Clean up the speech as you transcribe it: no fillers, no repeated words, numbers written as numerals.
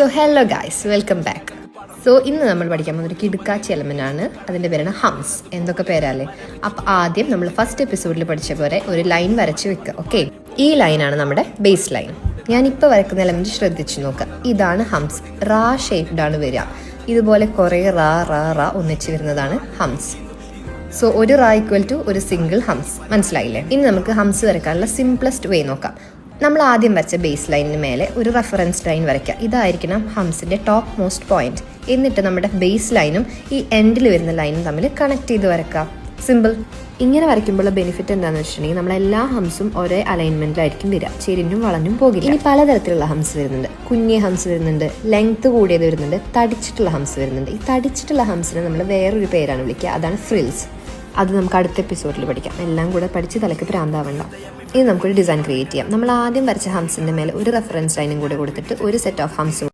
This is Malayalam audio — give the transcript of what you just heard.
So hello guys, welcome back. So ഇന്ന് നമ്മൾ പഠിക്കാൻ പോകുന്ന ഒരു കിടുക്കാച്ചി എലമെന്റ് ആണ്. അതിൻ്റെ പേരാണ് ഹംസ്. എന്തൊക്കെ പേരല്ലേ. അപ്പം ആദ്യം നമ്മൾ ഫസ്റ്റ് എപ്പിസോഡിൽ പഠിച്ച പോലെ ഒരു ലൈൻ വരച്ച് വെക്കുക. ഓക്കെ, ഈ ലൈനാണ് നമ്മുടെ ബേസ് ലൈൻ. ഞാനിപ്പോൾ വരക്കുന്ന എലമെന്റ് ശ്രദ്ധിച്ചു നോക്കുക. ഇതാണ് ഹംസ്. റാ ഷേപ്ഡ് ആണ് വരിക. ഇതുപോലെ കുറേ റാ റാ റാ ഒന്നിച്ച് വരുന്നതാണ് ഹംസ്. സോ ഒരു റാ ഈക്വൽ ടു ഒരു സിംഗിൾ ഹംസ്. മനസ്സിലായില്ലേ? ഇനി നമുക്ക് ഹംസ് വരയ്ക്കാനുള്ള സിംപ്ലസ്റ്റ് വേ നോക്കാം. നമ്മൾ ആദ്യം വരച്ച ബേസ് ലൈനിന് മേലെ ഒരു റെഫറൻസ് ലൈൻ വരയ്ക്കുക. ഇതായിരിക്കണം ഹംസിൻ്റെ ടോപ്പ് മോസ്റ്റ് പോയിന്റ്. എന്നിട്ട് നമ്മുടെ ബേസ് ലൈനും ഈ എൻഡിൽ വരുന്ന ലൈനും തമ്മിൽ കണക്ട് ചെയ്ത് വരയ്ക്കുക. സിമ്പിൾ. ഇങ്ങനെ വരയ്ക്കുമ്പോഴുള്ള ബെനിഫിറ്റ് എന്താണെന്ന് വെച്ചിട്ടുണ്ടെങ്കിൽ നമ്മളെല്ലാ ഹംസും ഒരേ അലൈൻമെന്റിലായിരിക്കും വരിക. ചെരിഞ്ഞും വളഞ്ഞും പോകില്ല. ഇനി പലതരത്തിലുള്ള ഹംസ് വരുന്നുണ്ട്. കുഞ്ഞി ഹംസ് വരുന്നുണ്ട്, ലെങ്ത് കൂടിയത് വരുന്നുണ്ട്, തടിച്ചിട്ടുള്ള ഹംസ് വരുന്നുണ്ട്. ഈ തടിച്ചിട്ടുള്ള ഹംസിനെ നമ്മൾ വേറൊരു പേരാണ് വിളിക്കുക. അതാണ് ഫ്രിൽസ്. അത് നമുക്ക് അടുത്ത എപ്പിസോഡിൽ പഠിക്കാം. എല്ലാം കൂടെ പഠിച്ച് തലയ്ക്ക് പ്രാന്താവണ്ട. ഇനി നമുക്കൊരു ഡിസൈൻ ക്രിയേറ്റ് ചെയ്യാം. നമ്മൾ ആദ്യം വരച്ച ഹംസിൻ്റെ മേലെ ഒരു റെഫറൻസ് ലൈനും കൂടെ കൊടുത്തിട്ട് ഒരു സെറ്റ് ഓഫ് ഹംസ്